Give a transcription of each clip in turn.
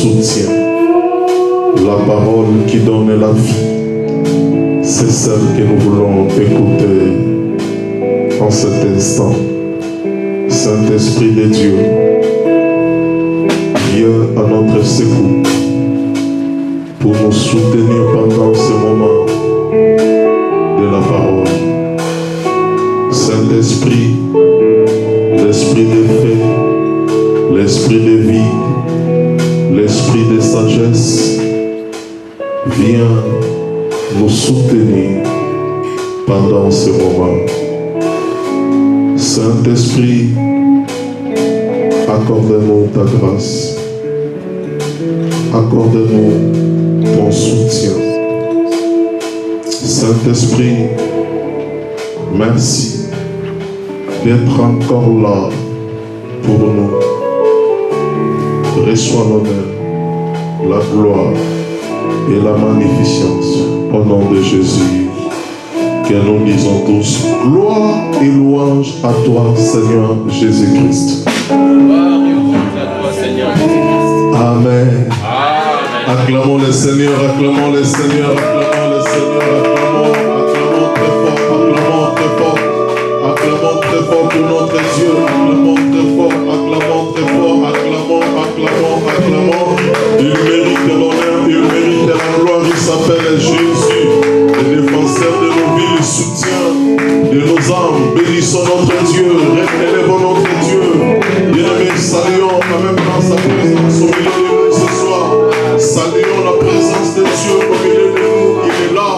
soutient. La parole qui donne la vie, c'est celle que nous voulons écouter en cet instant. Saint-Esprit de Dieu, viens à notre secours pour nous soutenir pendant ce moment de la parole. Saint-Esprit, l'esprit de fait, l'esprit de vie, l'esprit de sagesse, viens nous soutenir pendant ce moment. Saint-Esprit, accorde-nous ta grâce, accorde-nous ton soutien. Saint-Esprit, merci d'être encore là pour nous. Reçois l'honneur, la gloire et la magnificence au nom de Jésus. Que nous disons tous gloire et louange à toi, Seigneur Jésus-Christ. Gloire et louange à toi, Seigneur Jésus-Christ. Amen. Amen. Acclamons le Seigneur, acclamons le Seigneur, acclamons le Seigneur, acclamons très fort, acclamons très fort pour notre Dieu, acclamons très fort, acclamons. Il mérite l'honneur, il mérite la gloire, il s'appelle Jésus, le défenseur de nos vies, le soutien de nos âmes. Bénissons notre Dieu, élevons notre Dieu. Bien-aimés, saluons en même temps sa présence au milieu de nous ce soir. Saluons la présence de Dieu au milieu de nous. Il est là.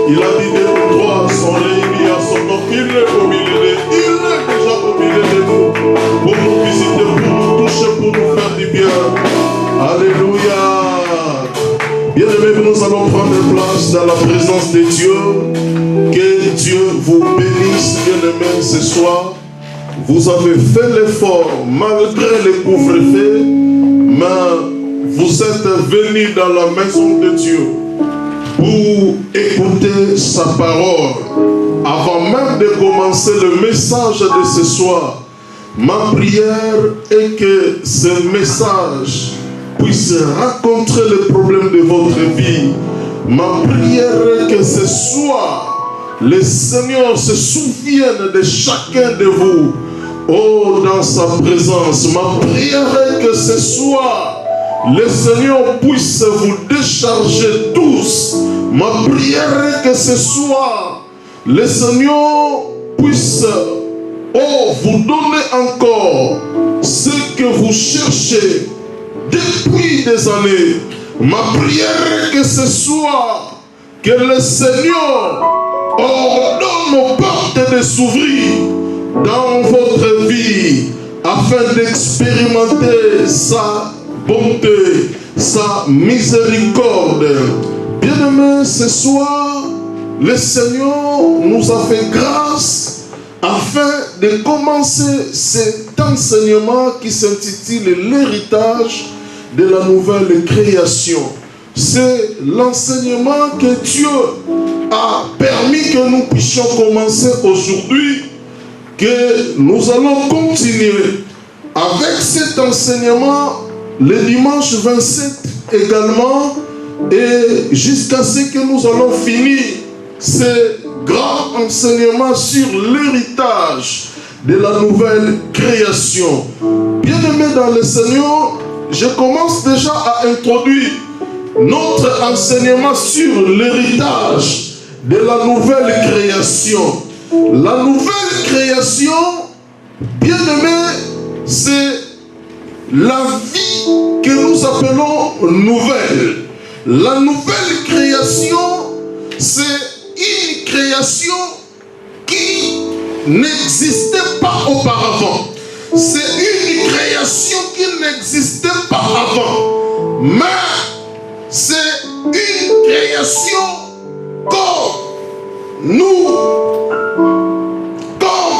Il a dit 2 ou 3 sont réunis à son nom. Il est au milieu de nous. Il est déjà au milieu de nous. Pour nous visiter, pour nous toucher, pour nous faire du bien. Alléluia. Bien-aimés, nous allons prendre place dans la présence de Dieu. Que Dieu vous bénisse, bien-aimés, ce soir. Vous avez fait l'effort malgré les couvre-feux, mais vous êtes venus dans la maison de Dieu pour écouter sa parole. Avant même de commencer le message de ce soir, ma prière est que ce message puisse rencontrer les problèmes de votre vie. Ma prière est que ce soir, le Seigneur se souvienne de chacun de vous. Oh, dans sa présence, ma prière est que ce soir, le Seigneur puisse vous décharger tous. Ma prière est que ce soir, le Seigneur puisse vous donner encore ce que vous cherchez depuis des années. Ma prière est que ce soir, que le Seigneur ordonne aux portes de s'ouvrir dans votre vie afin d'expérimenter sa bonté, sa miséricorde. Bien-aimés, ce soir, le Seigneur nous a fait grâce afin de commencer cet enseignement qui s'intitule l'héritage de la nouvelle création. C'est l'enseignement que Dieu a permis que nous puissions commencer aujourd'hui, que nous allons continuer avec cet enseignement le dimanche 27 également, et jusqu'à ce que nous allons finir ce grand enseignement sur l'héritage de la nouvelle création. Bien-aimés dans le Seigneur, je commence déjà à introduire notre enseignement sur l'héritage de la nouvelle création. La nouvelle création, bien-aimés, c'est la vie que nous appelons nouvelle. La nouvelle création, c'est une création qui n'existait pas auparavant. C'est une création qui n'existait pas avant. Mais c'est une création comme nous, comme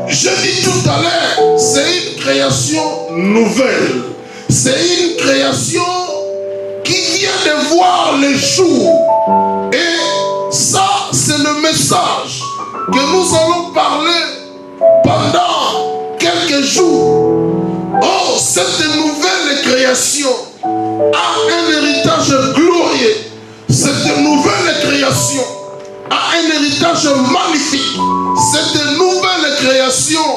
je dis tout à l'heure, c'est une création nouvelle. C'est une création qui vient de voir le jour. Et ça, c'est le message que nous allons parler pendant quelques jours. Oh, cette nouvelle création a un héritage glorieux. Cette nouvelle création a un héritage magnifique. Cette nouvelle création,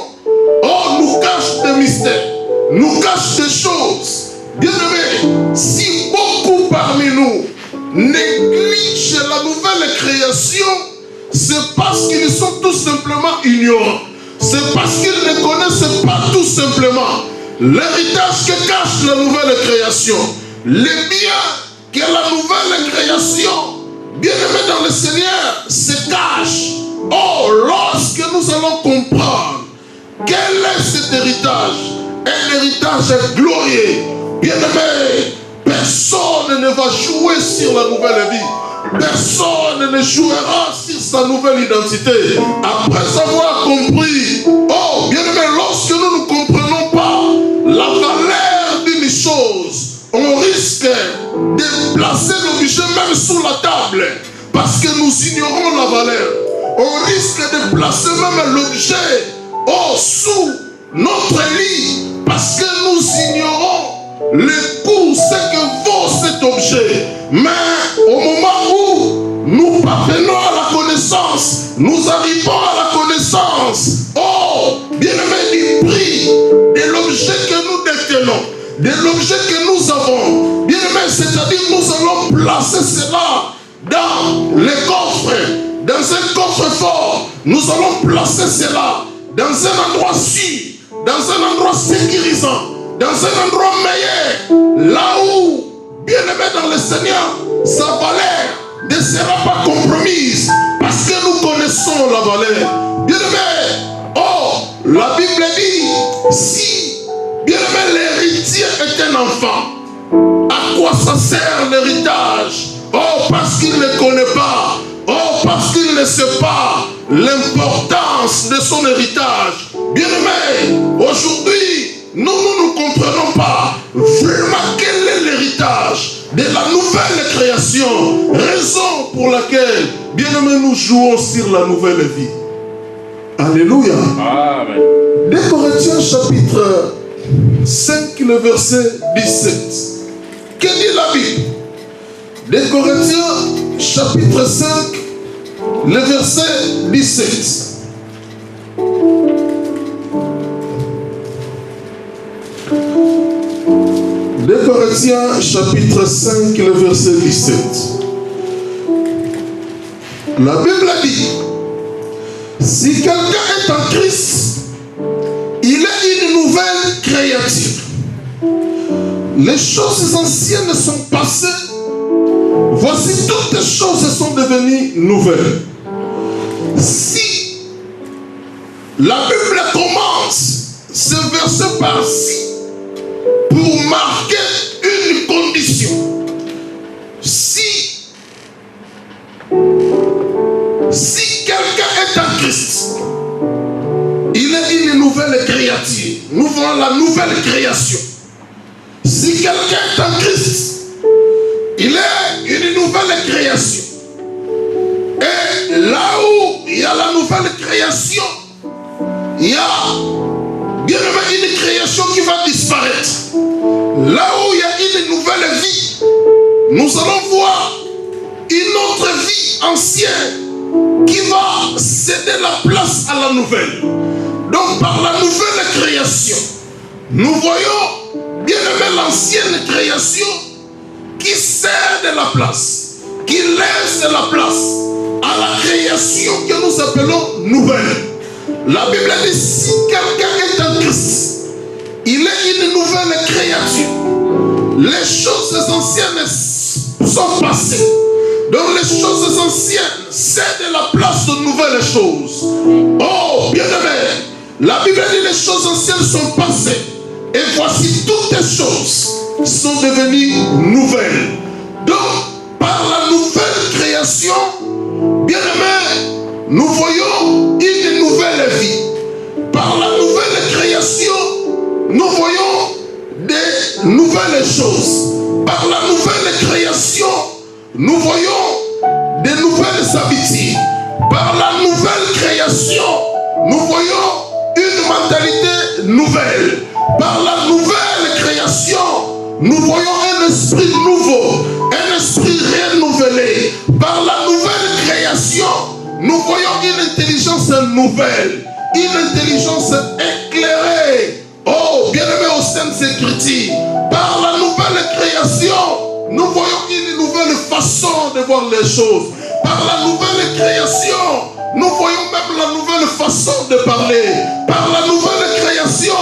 oh, nous cache des mystères, nous cache des choses. Bien-aimés, si beaucoup parmi nous négligent la nouvelle création, c'est parce qu'ils sont tout simplement ignorants. C'est parce qu'ils ne connaissent pas tout simplement l'héritage que cache la nouvelle création. Les biens que la nouvelle création, bien-aimés dans le Seigneur, se cache. Oh, lorsque nous allons comprendre quel est cet héritage, un héritage glorieux, bien-aimé, personne ne va jouer sur la nouvelle vie. Personne ne jouera sur sa nouvelle identité. Après avoir compris, oh, bien-aimé, lorsque nous ne comprenons pas la valeur d'une chose, on risque de placer l'objet même sous la table parce que nous ignorons la valeur. On risque de placer même l'objet, oh, sous notre lit parce que nous ignorons le coût, ce que vaut cet objet. Mais au moment où nous parvenons à la connaissance, nous arrivons à la connaissance, oh, bien-aimé, du prix de l'objet que nous détenons, de l'objet que nous avons. Bien-aimé, c'est-à-dire nous allons placer cela dans le coffre, dans un coffre-fort. Nous allons placer cela dans un endroit sûr, dans un endroit sécurisant, dans un endroit meilleur, là où, bien-aimé dans le Seigneur, sa valeur ne sera pas compromise, parce que nous connaissons la valeur. Bien-aimé, oh, la Bible dit, si, bien-aimé, l'héritier est un enfant, à quoi ça sert l'héritage? Oh, parce qu'il ne connaît pas, oh, parce qu'il ne sait pas l'importance de son héritage. Bien-aimé, aujourd'hui, nous ne comprenons pas vraiment quel est l'héritage de la nouvelle création. Raison pour laquelle, bien-aimé, nous jouons sur la nouvelle vie. Alléluia. Amen. 2 Corinthiens chapitre 5, le verset 17. Que dit la Bible? 2 Corinthiens chapitre 5, le verset 17. 2 Corinthiens chapitre 5, le verset 17. La Bible dit, si quelqu'un est en Christ, il est une nouvelle créature. Les choses anciennes sont passées, voici toutes les choses sont devenues nouvelles. Si la Bible commence ce verset par-ci pour marquer une condition, si quelqu'un est en Christ, il est une nouvelle créature. Nous voyons la nouvelle création. Si quelqu'un est en Christ, il est une nouvelle création. Et là où il y a la nouvelle création, il y a bien une création qui va disparaître. Là où il y a une nouvelle vie, nous allons voir une autre vie ancienne qui va céder la place à la nouvelle. Donc par la nouvelle création, nous voyons bien aimé l'ancienne création qui cède la place, qui laisse la place à la création que nous appelons nouvelle. La Bible dit, si quelqu'un est en Christ, il est une nouvelle créature. Les choses anciennes sont passées. Donc les choses anciennes cèdent la place de nouvelles choses. Oh, bien aimé, la Bible dit les choses anciennes sont passées. Et voici toutes les choses sont devenues nouvelles. Donc, par la nouvelle création, bien aimé, nous voyons une nouvelle vie. Par la nouvelle création, nous voyons des nouvelles choses. Par la nouvelle création, nous voyons des nouvelles habitudes. Par la nouvelle création, nous voyons une mentalité nouvelle. Par la nouvelle création, nous voyons un esprit nouveau, un esprit renouvelé. Par la nouvelle création, nous voyons une intelligence nouvelle, une intelligence éclairée. Oh, bien-aimé au sein de ces Écritures, par la nouvelle création, nous voyons une nouvelle façon de voir les choses. Par la nouvelle création, nous voyons même la nouvelle façon de parler. Par la nouvelle création,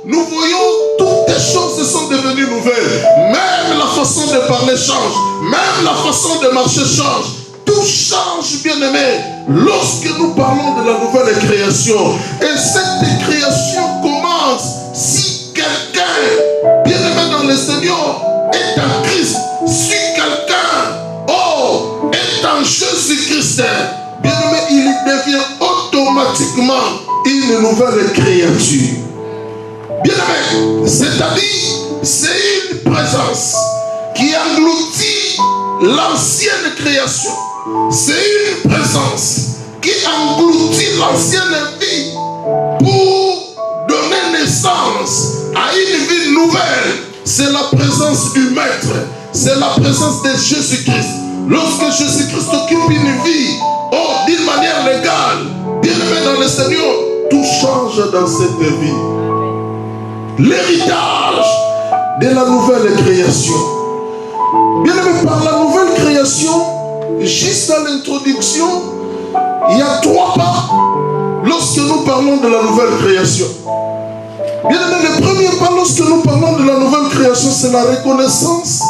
nous voyons toutes les choses sont devenues nouvelles. Même la façon de parler change. Même la façon de marcher change. Tout change, bien-aimé, lorsque nous parlons de la nouvelle création. Et cette création commence si quelqu'un, bien-aimé dans le Seigneur, est en Christ. Si quelqu'un, est en Jésus-Christ, bien-aimé, il devient automatiquement une nouvelle créature. Bien-aimé, c'est-à-dire, c'est une présence qui engloutit l'ancienne création. C'est une présence qui engloutit l'ancienne vie pour donner naissance à une vie nouvelle. C'est la présence du Maître. C'est la présence de Jésus-Christ. Lorsque Jésus-Christ occupe une vie, d'une manière légale, bien-aimé dans le Seigneur, tout change dans cette vie. L'héritage de la nouvelle création. Bien-aimé, par la nouvelle création, juste à l'introduction, il y a 3 pas lorsque nous parlons de la nouvelle création. Bien-aimé, le premier pas lorsque nous parlons de la nouvelle création, c'est la reconnaissance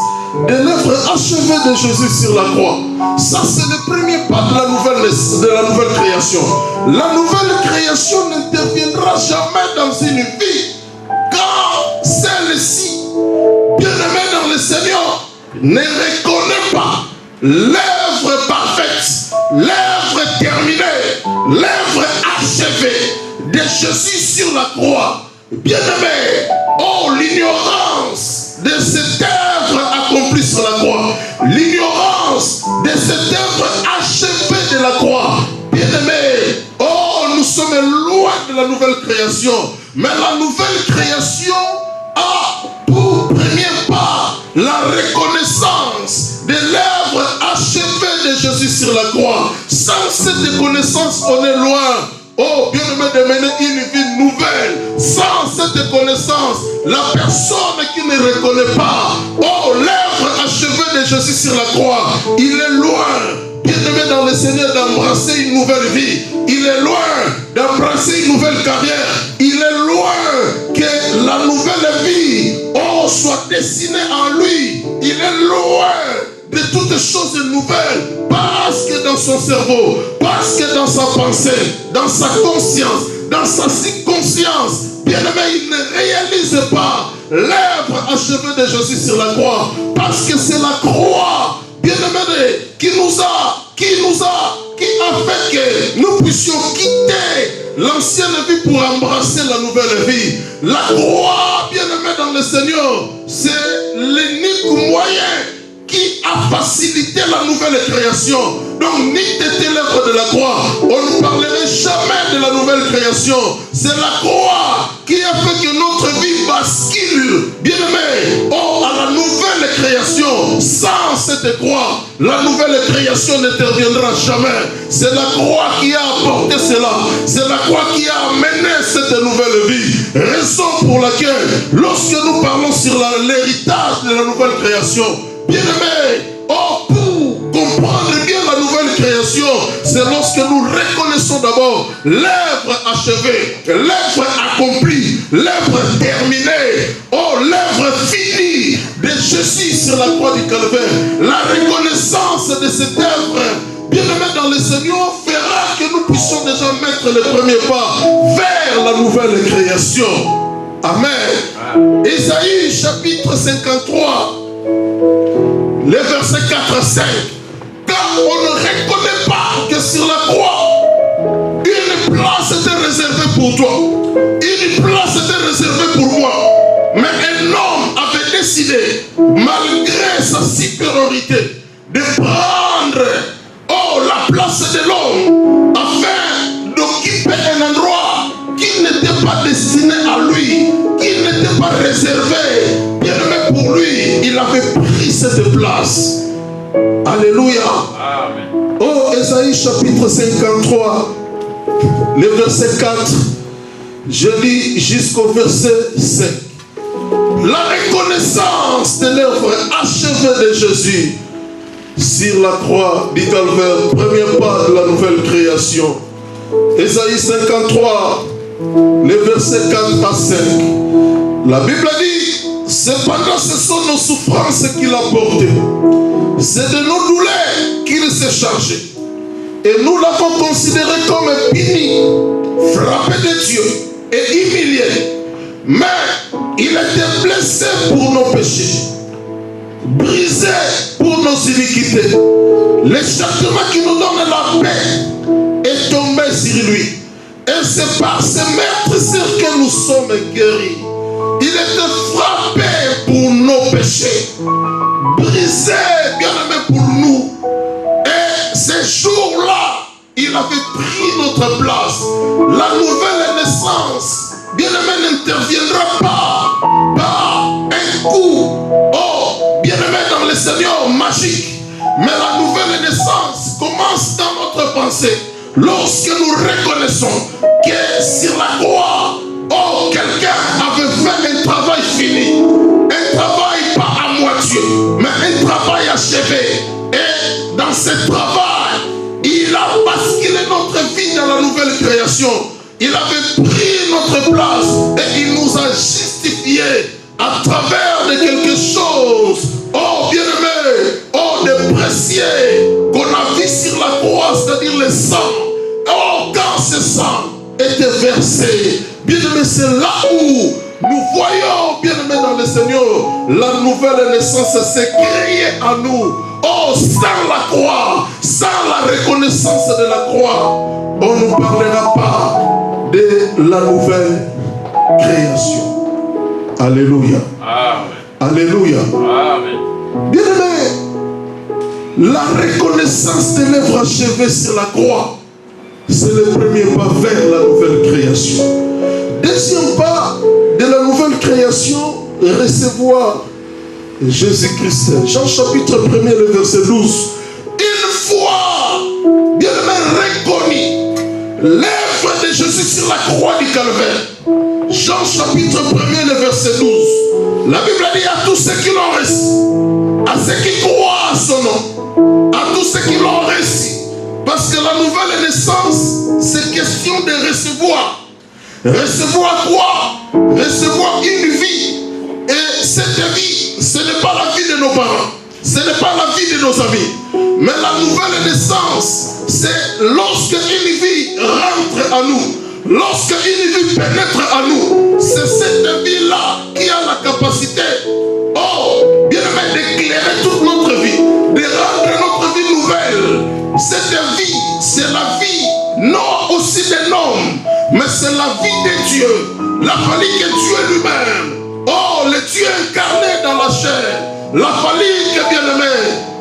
de l'œuvre achevée de Jésus sur la croix. Ça, c'est le premier pas de la nouvelle création. La nouvelle création n'interviendra jamais dans une vie quand celle-ci, bien-aimée dans le Seigneur, ne reconnaît pas l'œuvre parfaite, l'œuvre terminée, l'œuvre achevée de Jésus sur la croix. Bien-aimé, l'ignorance de cette œuvre accomplie sur la croix, l'ignorance de cette œuvre achevée de la croix. Bien-aimé, nous sommes loin de la nouvelle création, mais la nouvelle création a pour premier pas la reconnaissance de l'œuvre achevée de Jésus sur la croix. Sans cette connaissance, on est loin. Bien-aimé, de mener une vie nouvelle. Sans cette connaissance, la personne qui ne reconnaît pas l'œuvre achevée de Jésus sur la croix, il est loin, bien-aimé dans le Seigneur, d'embrasser une nouvelle vie. Il est loin d'embrasser une nouvelle carrière. Il est loin que la nouvelle vie soit destinée en lui. Il est loin de toutes choses nouvelles, parce que dans son cerveau, parce que dans sa pensée, dans sa conscience, dans sa subconscience, bien-aimé, il ne réalise pas l'œuvre achevée de Jésus sur la croix, parce que c'est la croix, bien-aimé, qui a fait que nous puissions quitter l'ancienne vie pour embrasser la nouvelle vie. La croix, bien-aimé dans le Seigneur, c'est l'unique moyen qui a facilité la nouvelle création. Donc, ni de l'œuvre de la croix, on ne parlerait jamais de la nouvelle création. C'est la croix qui a fait que notre vie bascule, bien-aimé, à la nouvelle création. Sans cette croix, la nouvelle création n'interviendra jamais. C'est la croix qui a apporté cela. C'est la croix qui a amené cette nouvelle vie. Raison pour laquelle, lorsque nous parlons sur l'héritage de la nouvelle création, bien-aimé, pour comprendre bien la nouvelle création, c'est lorsque nous reconnaissons d'abord l'œuvre achevée, l'œuvre accomplie, l'œuvre terminée, l'œuvre finie de Jésus sur la croix du Calvaire. La reconnaissance de cette œuvre, bien-aimé dans le Seigneur, fera que nous puissions déjà mettre le premier pas vers la nouvelle création. Amen. Ésaïe chapitre 53. Les versets 4 à 5. Car on ne reconnaît pas que sur la croix, une place était réservée pour toi. Une place était réservée pour moi. Mais un homme avait décidé, malgré sa supériorité, de prendre la place de l'homme afin d'occuper un endroit qui n'était pas destiné à lui, qui n'était pas réservé. Bien aimé pour lui, il avait pris cette place. Alléluia. Amen. Oh, Ésaïe chapitre 53, le verset 4. Je lis jusqu'au verset 5. La reconnaissance de l'œuvre achevée de Jésus sur la croix du Calvaire, premier pas de la nouvelle création. Ésaïe 53, les versets 4 à 5. La Bible dit, cependant ce sont nos souffrances qu'il a portées. C'est de nos douleurs qu'il s'est chargé. Et nous l'avons considéré comme puni, frappé de Dieu et humilié. Mais il était blessé pour nos péchés, brisé pour nos iniquités. Le châtiment qui nous donne la paix est tombé sur lui. Et c'est par ses meurtrissures que nous sommes guéris. Il était frappé pour nos péchés, brisé, bien-aimé, pour nous. Et ces jours-là, il avait pris notre place. La nouvelle naissance, bien-aimé, n'interviendra pas par un coup, oh, bien-aimé, dans le Seigneur magique. Mais la nouvelle naissance commence dans notre pensée. Lorsque nous reconnaissons que sur la croix, oh, quelqu'un avait fait un travail fini. Un travail pas à moitié, mais un travail achevé. Et dans ce travail, il a basculé notre vie dans la nouvelle création. Il avait pris notre place et il nous a justifiés à travers de quelque chose, oh bien-aimé, oh de précieux qu'on a vu sur la croix, c'est-à-dire le sang. Oh, quand ce sang était versé, bien-aimé, c'est là où nous voyons, bien-aimé, dans le Seigneur, la nouvelle naissance s'est créée en nous. Oh, sans la croix, sans la reconnaissance de la croix, on ne parlera pas de la nouvelle création. Alléluia. Amen. Alléluia. Amen. Bien-aimé, la reconnaissance de l'œuvre achevée sur la croix, c'est le premier pas vers la nouvelle création. Deuxième pas de la nouvelle création, recevoir Jésus-Christ. Jean chapitre 1er, le verset 12. Une fois, bien-aimé, reconnu l'œuvre de Jésus sur la croix du Calvaire. Jean chapitre 1er, le verset 12. La Bible dit à tous ceux qui l'ont reçu, à ceux qui croient à son nom, à tous ceux qui l'ont reçu. Parce que la nouvelle naissance, c'est question de recevoir. Recevoir quoi? Recevoir une vie. Et cette vie, ce n'est pas la vie de nos parents. Ce n'est pas la vie de nos amis. Mais la nouvelle naissance, c'est lorsque une vie rentre à nous. Lorsque une vie pénètre à nous. C'est cette vie-là qui a la capacité, oh, bien aimé, d'éclairer toute notre vie. De rendre notre vie nouvelle. Cette vie, c'est la vie, non aussi d'un homme, mais c'est la vie de Dieu. La famille que Dieu lui-même, oh, le Dieu incarné dans la chair, la famille que bien-aimé,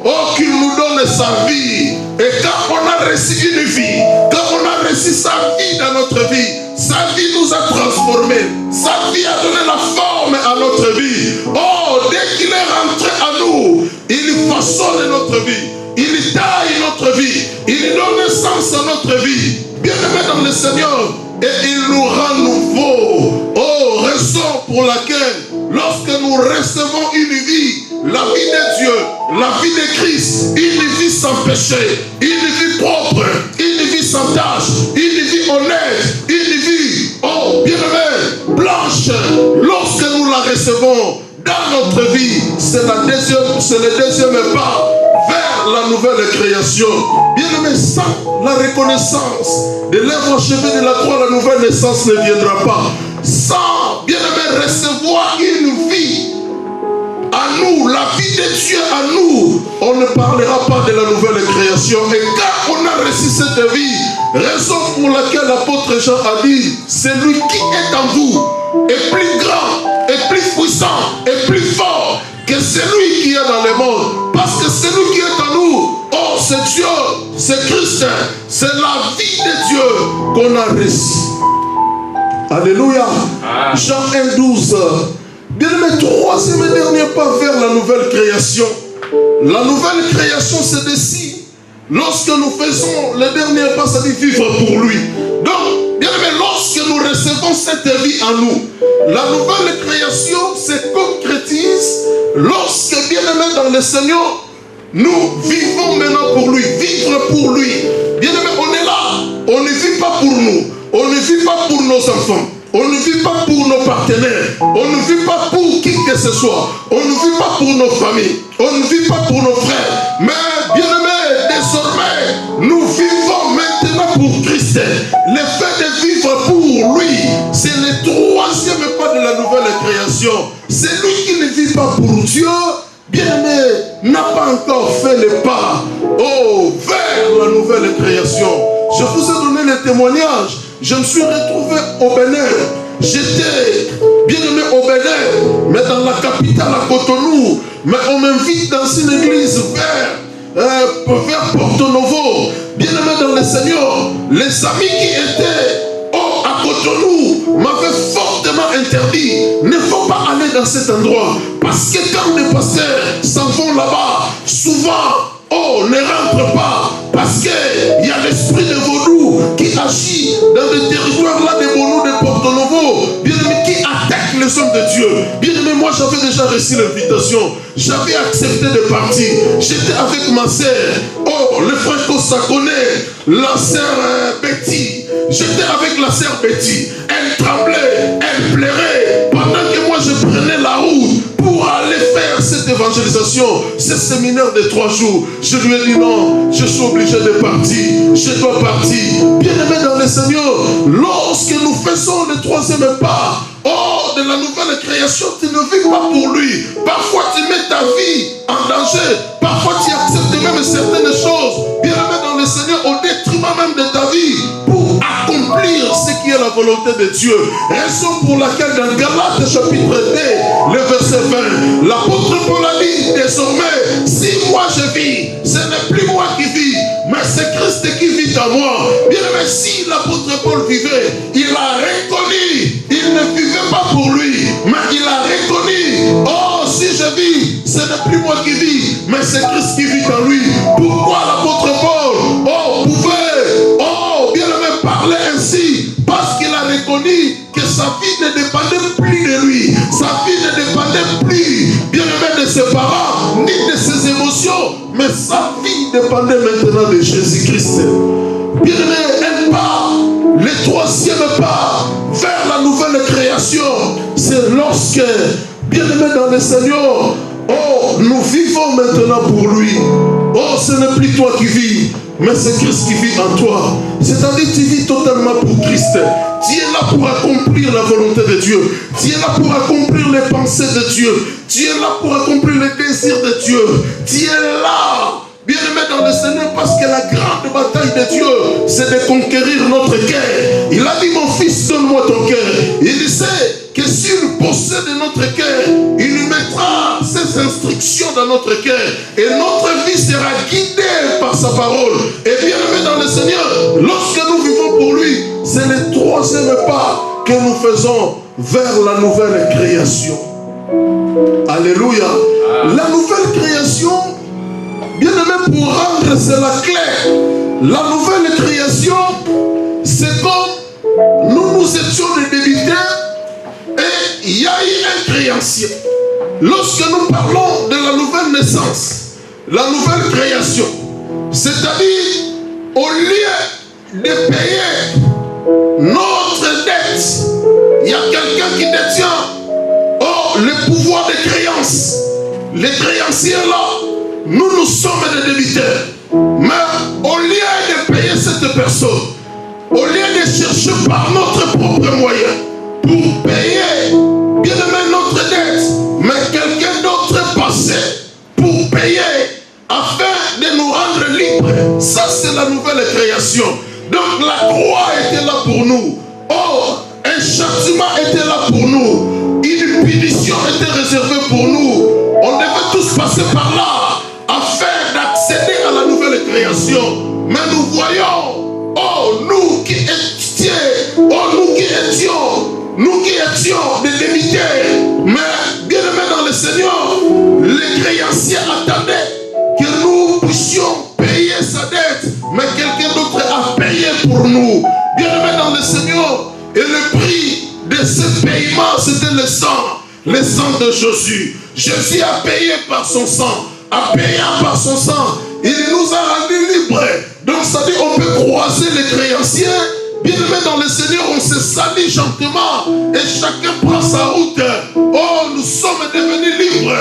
oh, qu'il nous donne sa vie. Et quand on a reçu une vie, quand on a reçu sa vie dans notre vie, sa vie nous a transformés. Sa vie a donné la forme à notre vie. Oh, dès qu'il est rentré à nous, il façonne notre vie. Il taille notre vie. Il donne sens à notre vie. Bien-aimé dans le Seigneur. Et il nous rend nouveaux. Oh, raison pour laquelle, lorsque nous recevons une vie, la vie de Dieu, la vie de Christ, une vie sans péché, une vie propre, une vie sans tache, une vie honnête, une vie, oh, bien-aimé, blanche, lorsque nous la recevons dans notre vie, c'est le deuxième pas vers la nouvelle création. Bien-aimé, sans la reconnaissance de l'œuvre achevée de la croix, la nouvelle naissance ne viendra pas. Sans, bien-aimé, recevoir une vie à nous, la vie de Dieu à nous, on ne parlera pas de la nouvelle création. Et quand on a reçu cette vie, raison pour laquelle l'apôtre Jean a dit, celui qui est en vous est plus grand, est plus puissant, est plus fort que celui qui est dans le monde. Parce que celui qui est en nous, oh, c'est Dieu, c'est Christ, c'est la vie de Dieu qu'on a reçue. Alléluia. Jean 1,12. Bien-aimé, troisième et dernier pas vers la nouvelle création, La nouvelle création se dessine lorsque nous faisons le dernier pas, c'est-à-dire vivre pour lui. Donc, bien aimé, lorsque nous recevons cette vie en nous, la nouvelle création se concrétise lorsque, bien aimé, dans le Seigneur, nous vivons maintenant pour lui, vivre pour lui. Bien aimé, on est là, on ne vit pas pour nous, on ne vit pas pour nos enfants. On ne vit pas pour nos partenaires, on ne vit pas pour qui que ce soit, on ne vit pas pour nos familles, on ne vit pas pour nos frères. Mais bien aimé, désormais, nous vivons maintenant pour Christ. Le fait de vivre pour lui, c'est le troisième pas de la nouvelle création. Celui qui ne vit pas pour Dieu, bien aimé, n'a pas encore fait le pas vers la nouvelle création. Je vous ai donné le témoignage. Je me suis retrouvé au Bénin. J'étais bien aimé au Bénin, mais dans la capitale à Cotonou. Mais on m'invite dans une église vers Porto Novo. Bien aimé dans le Seigneur, les amis qui étaient à Cotonou m'avaient fortement interdit. Ne faut pas aller dans cet endroit. Parce que quand les pasteurs s'en vont là-bas, souvent, ne rentre pas. Parce qu'il y a l'esprit de vaudou qui agit dans le territoire là de Bonou, de Porto Novo, bien aimé, qui attaque les hommes de Dieu. Bien aimé, moi j'avais déjà reçu l'invitation. J'avais accepté de partir. J'étais avec ma sœur. Le frère Kosa connaît, la sœur Betty. J'étais avec la sœur Betty. Elle tremblait, elle pleurait. Pendant que moi je prenais la route pour aller faire cette évangélisation, ce séminaire de 3 jours, je lui ai dit non, je suis obligé de partir, je dois partir. Bien aimé dans le Seigneur, lorsque nous faisons le troisième pas, de la nouvelle création, tu ne vis pas pour lui. Parfois tu mets ta vie en danger, parfois tu acceptes même certaines choses, bien aimé dans le Seigneur, au détriment même de ta vie, pour accomplir ce qui est la volonté de Dieu. Raison pour laquelle dans Galates chapitre 2, le verset 20, l'apôtre Paul a dit désormais, si moi je vis, ce n'est plus moi qui vis, mais c'est Christ qui vit en moi. Bien aimé, si l'apôtre Paul vivait, il a reconnu, il ne vivait pas pour lui, mais il a reconnu, si je vis, ce n'est plus moi qui vis, mais c'est Christ qui vit en lui. Pourquoi l'apôtre Paul pouvait, bien aimé, parler ainsi? Parce qu'il a reconnu que sa vie ne dépendait plus de lui, sa vie ne dépendait plus, bien aimé, de ses parents, ni de ses émotions, mais sa vie dépendait maintenant de Jésus-Christ. Bien aimé, un pas, le troisième pas vers la nouvelle création, c'est lorsque, bien aimé dans le Seigneur, nous vivons maintenant pour lui. Ce n'est plus toi qui vis, mais c'est Christ qui vit en toi. C'est-à-dire tu vis totalement pour Christ. Tu es là pour accomplir la volonté de Dieu. Tu es là pour accomplir les pensées de Dieu. Tu es là pour accomplir les désirs de Dieu. Tu es là, bien aimé dans le Seigneur, parce que la grande bataille de Dieu, c'est de conquérir notre cœur. Il a dit, mon fils, donne-moi ton cœur. Il sait que s'il possède notre cœur, il nous mettra ses instructions dans notre cœur. Et notre vie sera guidée par sa parole. Et bien aimé dans le Seigneur, lorsque nous vivons pour lui, c'est le troisième pas que nous faisons vers la nouvelle création. Alléluia. La nouvelle création, bien aimé, pour rendre cela clair, la nouvelle création, c'est comme nous étions des débiteurs et il y a eu un créancier. Lorsque nous parlons de la nouvelle naissance, la nouvelle création, c'est-à-dire au lieu de payer notre dette, il y a quelqu'un qui détient le pouvoir de créance. Les créanciers là, nous sommes des débiteurs. Mais au lieu de payer cette personne, au lieu de chercher par notre propre moyen pour payer, bien aimé, notre dette, mais quelqu'un d'autre passait pour payer afin de nous rendre libres. Ça, c'est la nouvelle création. Donc la croix était là pour nous. Un châtiment était là pour nous. Une punition était réservée pour nous. On devait tous passer par là afin d'accéder à la nouvelle création. Mais nous voyons, nous qui étions des débiteurs, mais bien aimés dans le Seigneur, les créanciers attendaient puissions payer sa dette, mais quelqu'un d'autre a payé pour nous. Bien-aimés dans le Seigneur, et le prix de ce paiement, c'était le sang de Jésus. Jésus a payé par son sang, a payé par son sang. Il nous a rendus libres. Donc ça dit on peut croiser les créanciers. Bien-aimés dans le Seigneur, on se salue gentiment et chacun prend sa route. Oh, nous sommes devenus libres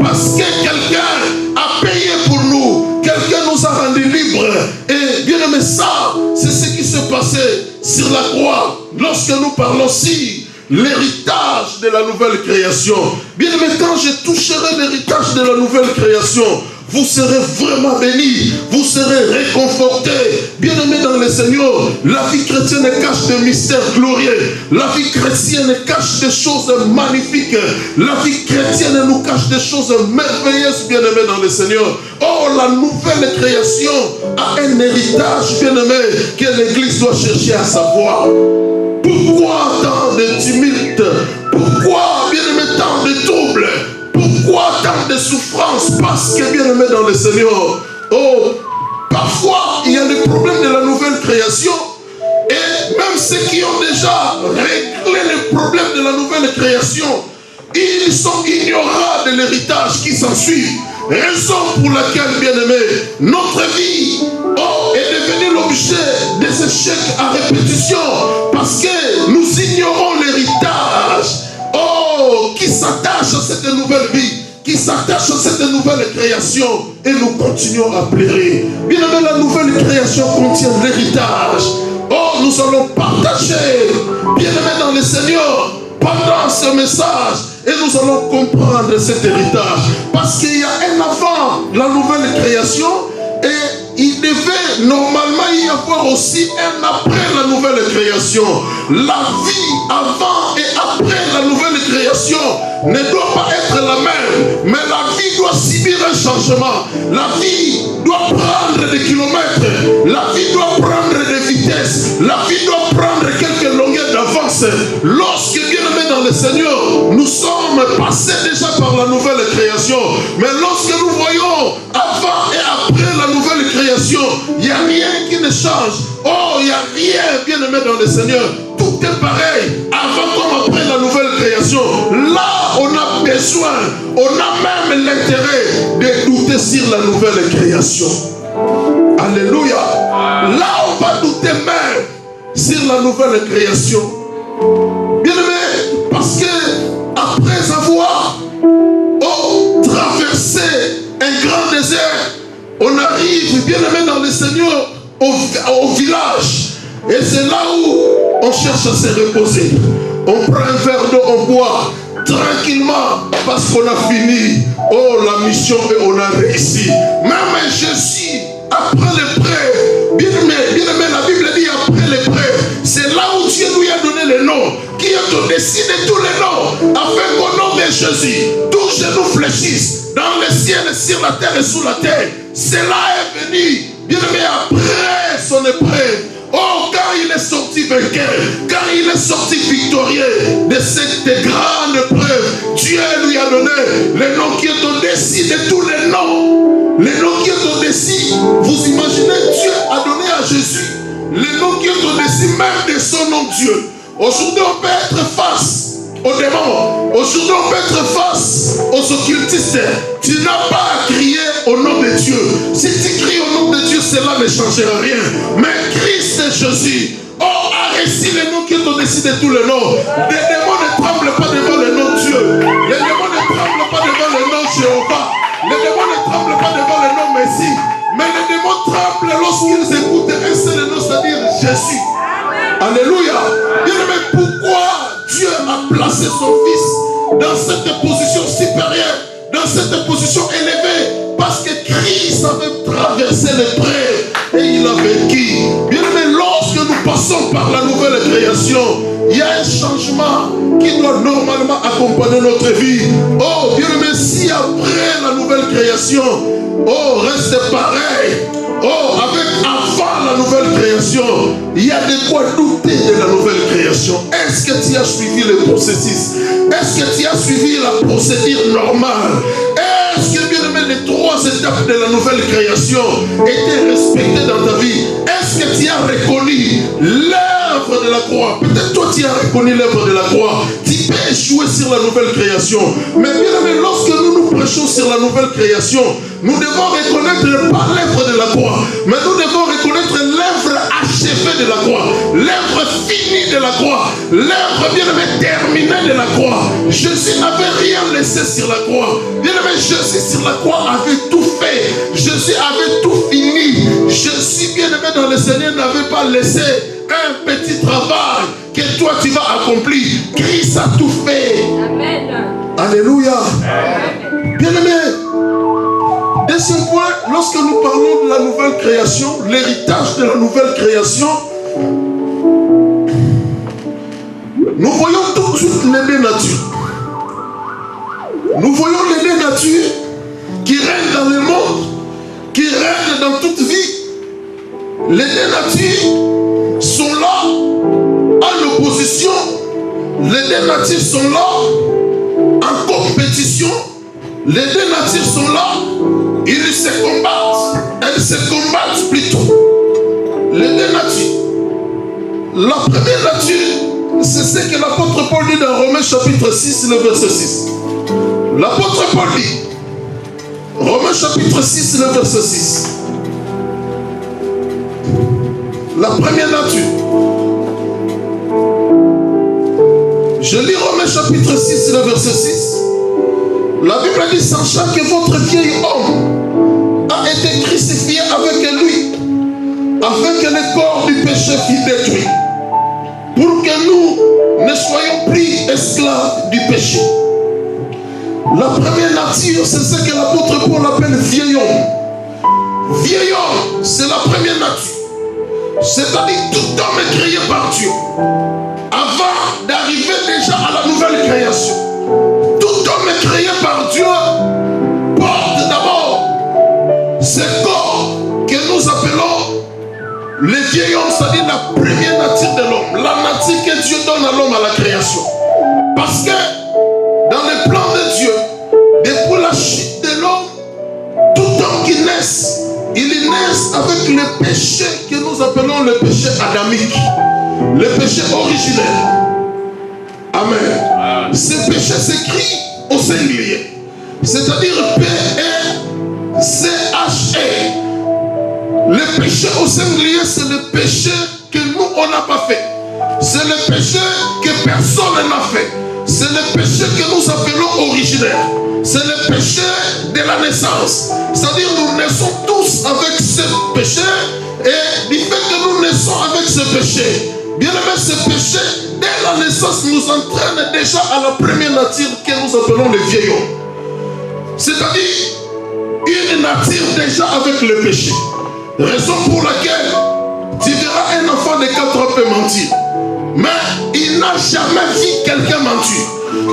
parce que quelqu'un a payé pour nous. Quelqu'un nous a rendus libres. Et bien-aimés, ça, c'est ce qui s'est passé sur la croix. Lorsque nous parlons ici, l'héritage de la nouvelle création. Bien-aimés, quand je toucherai l'héritage de la nouvelle création, vous serez vraiment bénis, vous serez réconfortés. Bien-aimés dans le Seigneur, la vie chrétienne cache des mystères glorieux. La vie chrétienne cache des choses magnifiques. La vie chrétienne nous cache des choses merveilleuses, bien-aimés dans le Seigneur. Oh, la nouvelle création a un héritage, bien-aimé, que l'Église doit chercher à savoir. Pourquoi tant de tumulte? Pourquoi, bien-aimé, tant de troubles? Pourquoi tant de souffrances? Parce que, bien-aimé dans le Seigneur, oh, parfois il y a des problèmes de la nouvelle création. Et même ceux qui ont déjà réglé les problèmes de la nouvelle création, ils sont ignorants de l'héritage qui s'ensuit. Raison pour laquelle, bien-aimé, notre vie est devenue l'objet des échecs à répétition. Parce que nous ignorons l'héritage qui s'attache à cette nouvelle vie, qui s'attache à cette nouvelle création, et nous continuons à pleurer. Bien aimé, la nouvelle création contient l'héritage. Oh, nous allons partager, bien aimé dans le Seigneur, pendant ce message, et nous allons comprendre cet héritage. Parce qu'il y a un avant la nouvelle création, et il devait normalement y avoir aussi un après la nouvelle création. La vie avant et après la nouvelle création ne doit pas être la même, mais la vie doit subir un changement. La vie doit prendre des kilomètres, la vie doit prendre des vitesses, la vie doit prendre quelques longueurs d'avance. Lorsque, bien-aimés dans le Seigneur, nous sommes passés déjà par la nouvelle création, mais lorsque nous voyons avant et après la nouvelle création, il n'y a rien qui ne change. Oh, il n'y a rien, bien-aimé dans le Seigneur. Tout est pareil, avant comme après la nouvelle création. Là, on a besoin, on a même l'intérêt de douter sur la nouvelle création. Alléluia. Là, on va douter même sur la nouvelle création. Bien-aimé, parce que après avoir traversé un grand désert, on arrive, bien-aimé dans le Seigneur, au village. Et c'est là où on cherche à se reposer. On prend un verre d'eau, on boit tranquillement parce qu'on a fini la mission et on a réussi. Même Jésus, après l'épreuve, bien-aimé, la Bible dit après l'épreuve, c'est là où Dieu lui a donné le nom, qui est au-dessus de tous les noms, afin qu'au nom de Jésus, tous genoux fléchissent dans le ciel, sur la terre et sous la terre. Cela est venu, bien-aimé, après son épreuve. Oh, quand il est sorti vainqueur, quand il est sorti victorieux de cette grande épreuve, Dieu lui a donné le nom qui est au-dessus de tous les noms. Le nom qui est au-dessus, vous imaginez, Dieu a donné à Jésus le nom qui est au-dessus même de son nom Dieu. Aujourd'hui, on peut être face aux démons. Aujourd'hui, on peut être face aux occultistes. Tu n'as pas à crier au nom de Dieu. Si tu cries au nom de Dieu, cela ne changera rien. Mais Christ Jésus a reçu le nom qui est au-dessus de tous les noms. Les démons ne tremblent pas devant le nom de Dieu. Les démons ne tremblent pas devant le nom de Jéhovah. Les démons ne tremblent pas devant le nom Messie. Mais les démons tremblent lorsqu'ils écoutent un seul nom, c'est-à-dire Jésus. Alléluia. Bien-aimé, pourquoi Dieu a placé son Fils dans cette position supérieure, dans cette position élevée? Parce que Christ avait traversé l'épreuve et il a vécu. Bien-aimé, lorsque nous passons par la nouvelle création, il y a un changement qui doit normalement accompagner notre vie. Oh, bien-aimé, si après la nouvelle création, reste pareil. Avec avant la nouvelle création, il y a de quoi douter de la nouvelle création. Est-ce que tu as suivi le processus? Est-ce que tu as suivi la procédure normale? Est-ce Est-ce que, bien aimé, les 3 étapes de la nouvelle création étaient respectées dans ta vie? Est-ce que tu as reconnu l'œuvre de la croix? Peut-être toi tu as reconnu l'œuvre de la croix. Tu peux échouer sur la nouvelle création. Mais bien aimé, lorsque nous prêchons sur la nouvelle création, nous devons reconnaître pas l'œuvre de la croix, mais nous devons reconnaître l'œuvre achevée de la croix, l'œuvre finie de la croix, l'œuvre bien aimé terminée de la croix. Jésus n'avait rien laissé sur la croix. Bien aimé, Jésus sur la croix avait tout fait. Jésus avait tout fini. Jésus bien aimé dans le Seigneur n'avait pas laissé un petit travail que toi tu vas accomplir. Christ a tout fait. Amen. Alléluia. Bien aimé, deuxième point, lorsque nous parlons de la nouvelle création, l'héritage de la nouvelle création, nous voyons tout de suite les deux natures. Nous voyons les deux natures qui règnent dans le monde, qui règnent dans toute vie. Les deux natures sont là en opposition. Les deux natures sont là en compétition. Les deux natures sont là. Ils se combattent. Elles se combattent plutôt. Les deux natures. La première nature, c'est ce que l'apôtre Paul dit dans Romains chapitre 6, le verset 6. L'apôtre Paul dit, Romains chapitre 6, le verset 6. La première nature. Je lis Romains chapitre 6, le verset 6. La Bible dit, sachant que votre vieil homme a été crucifié avec lui, afin que le corps du péché fût détruit, pour que nous ne soyons plus esclaves du péché. La première nature, c'est ce que l'apôtre Paul appelle vieil homme. Vieil homme, c'est la première nature. C'est-à-dire tout homme est créé par Dieu. Avant d'arriver déjà à la nouvelle création, tout homme est créé par Dieu porte d'abord ce corps que nous appelons le vieil homme, c'est-à-dire la première nature de l'homme, la nature que Dieu donne à l'homme à la création. Parce que dans le plan de Dieu, depuis la chute de l'homme, tout homme qui naisse, il naissent avec le péché que nous appelons le péché adamique, le péché originel. Amen. Ce péché s'écrit au singulier, c'est-à-dire P-E-C-H-E. Le péché au singulier, c'est le péché que nous, on n'a pas fait. C'est le péché que personne n'a fait. C'est le péché que nous appelons originel. C'est le péché de la naissance. C'est-à-dire nous naissons tous avec ce péché, et du fait que nous naissons avec ce péché, bien aimé, ce péché, dès la naissance, nous entraîne déjà à la première nature que nous appelons le vieil homme. C'est-à-dire une nature déjà avec le péché. Raison pour laquelle tu verras un enfant de 4 ans peut mentir. Mais il n'a jamais vu quelqu'un mentir.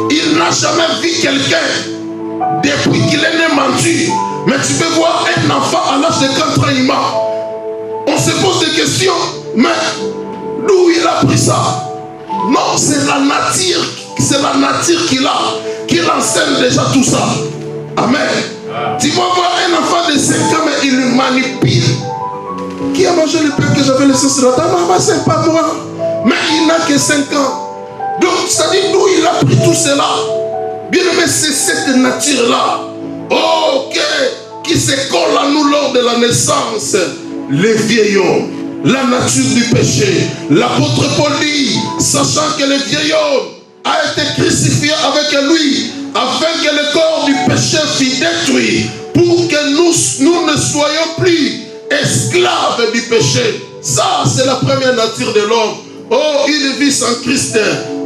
Il n'a jamais vu quelqu'un depuis qu'il est né mentir. Mais tu peux voir un enfant à l'âge de 4 ans, il ment. On se pose des questions, mais d'où il a pris ça? Non, c'est la nature qu'il a, qui enseigne déjà tout ça. Amen. Tu vas voir un enfant de 5 ans, mais il le manipule. Qui a mangé le pain que j'avais laissé sur la table? Maman, c'est pas moi. Mais il n'a que 5 ans. Donc, ça dit d'où il a pris tout cela. Bien aimé, c'est cette nature-là. Ok, qui se colle à nous lors de la naissance. Les vieil hommes, la nature du péché. L'apôtre Paul dit, sachant que le vieil homme a été crucifié avec lui, afin que le corps du péché fût détruit, pour que nous ne soyons plus esclaves du péché. Ça, c'est la première nature de l'homme. Oh, il vit sans Christ.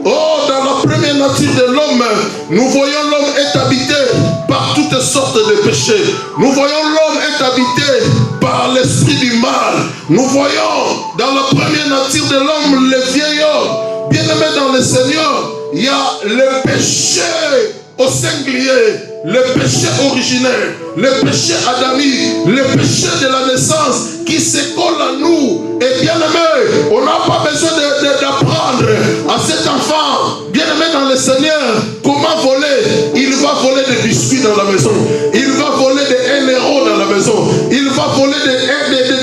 Oh, dans la première nature de l'homme, nous voyons l'homme est habité par toutes sortes de péchés. Nous voyons l'homme est habité par l'esprit du mal. Nous voyons dans la première nature de l'homme, le vieil homme. Bien aimé dans le Seigneur, il y a le péché au singulier, le péché originel, le péché adamique, le péché de la naissance qui se colle à nous. Et bien aimé, on n'a pas besoin d'apprendre à cet enfant, bien aimé dans le Seigneur, comment voler. Il va voler des biscuits dans la maison. Il va pas voler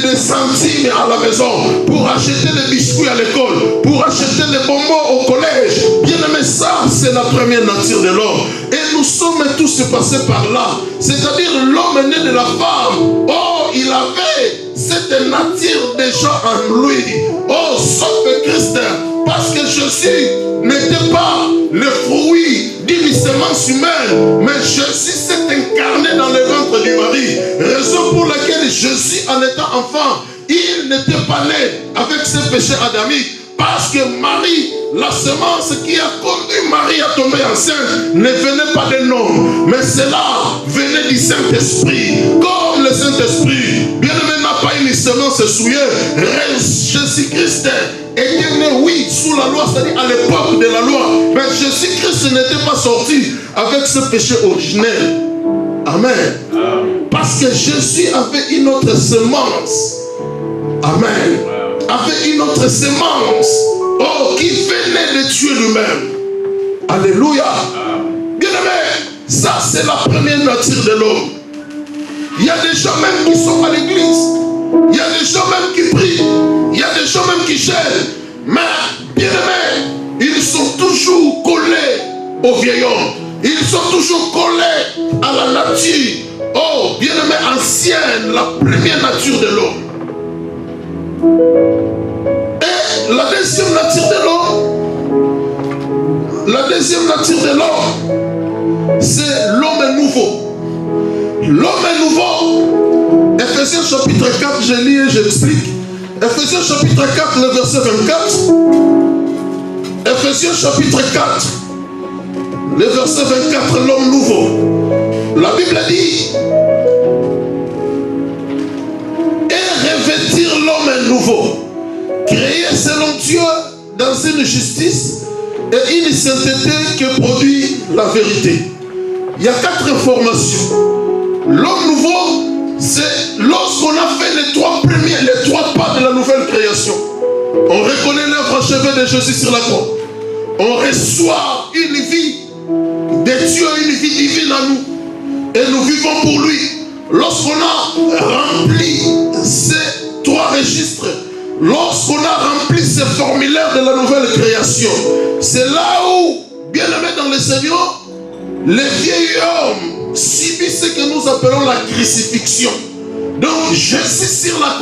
des centimes à la maison pour acheter des biscuits à l'école, pour acheter les bonbons au collège. Bien aimé, ça c'est la première nature de l'homme. Et nous sommes tous passés par là. C'est-à-dire l'homme né de la femme. Oh, il avait cette nature déjà en lui. Oh, sauf Christ. Parce que Jésus n'était pas le fruit d'une semence humaine, mais Jésus s'est incarné dans le ventre du Marie. Raison pour laquelle Jésus, en étant enfant, il n'était pas né avec ses péchés adamiques. Parce que Marie, la semence qui a conduit Marie à tomber enceinte, ne venait pas d'un homme, mais cela venait du Saint-Esprit. Comme le Saint-Esprit, bien aimé, n'a pas une semence souillée. Jésus-Christ était né, oui, sous la loi, c'est-à-dire à l'époque de la loi. Mais Jésus-Christ n'était pas sorti avec ce péché originel. Amen. Parce que Jésus avait une autre semence. Amen. Avait une autre semence. Oh, qui venait de Dieu lui-même. Alléluia. Bien aimé, ça c'est la première nature de l'homme. Il y a des gens même qui sont à l'église. Il y a des gens même qui prient. Il y a des gens même qui gênent. Mais, bien aimé, ils sont toujours collés au vieil homme. Ils sont toujours collés à la nature. Oh, bien aimé, ancienne, la première nature de l'homme. Et la deuxième nature de l'homme, c'est l'homme nouveau. L'homme nouveau. Ephésiens chapitre 4, je lis et j'explique. Ephésiens chapitre 4, le verset 24. Ephésiens chapitre 4, le verset 24, l'homme nouveau. La Bible dit, et revêtir l'homme nouveau, créé selon Dieu dans une justice et une sainteté qui produit la vérité. Il y a 4 informations. L'homme nouveau, c'est lorsqu'on a fait les 3 pas de la nouvelle création. On reconnaît l'œuvre achevée de Jésus sur la croix. On reçoit une vie de Dieu, une vie divine à nous. Et nous vivons pour lui. Lorsqu'on a rempli ces 3 registres, lorsqu'on a rempli ces formulaires de la nouvelle création, c'est là où, bien aimé dans le Seigneur, les vieils hommes subissent ce que nous appelons la crucifixion. Donc, Jésus sur la croix